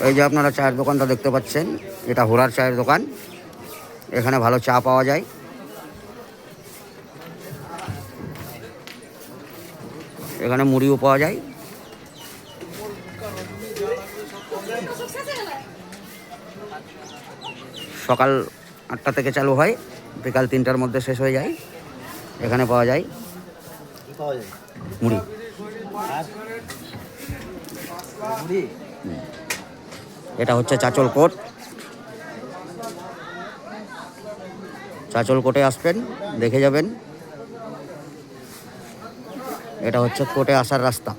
এই যে আপনারা চায়ের দোকানটা দেখতে পাচ্ছেন, এটা হোরার চায়ের দোকান। এখানে ভালো চা পাওয়া যায়। এখানে মুড়িও পাওয়া যায়। সকাল 8টা থেকে চালু হয়, বিকাল 3টার মধ্যে শেষ হয়ে যায়। এখানে পাওয়া যায় মুড়ি। এটা হচ্ছে চাচল কোট। চাচল কোটে আসবেন, দেখে যাবেন। এটা হচ্ছে কোটে আসার রাস্তা।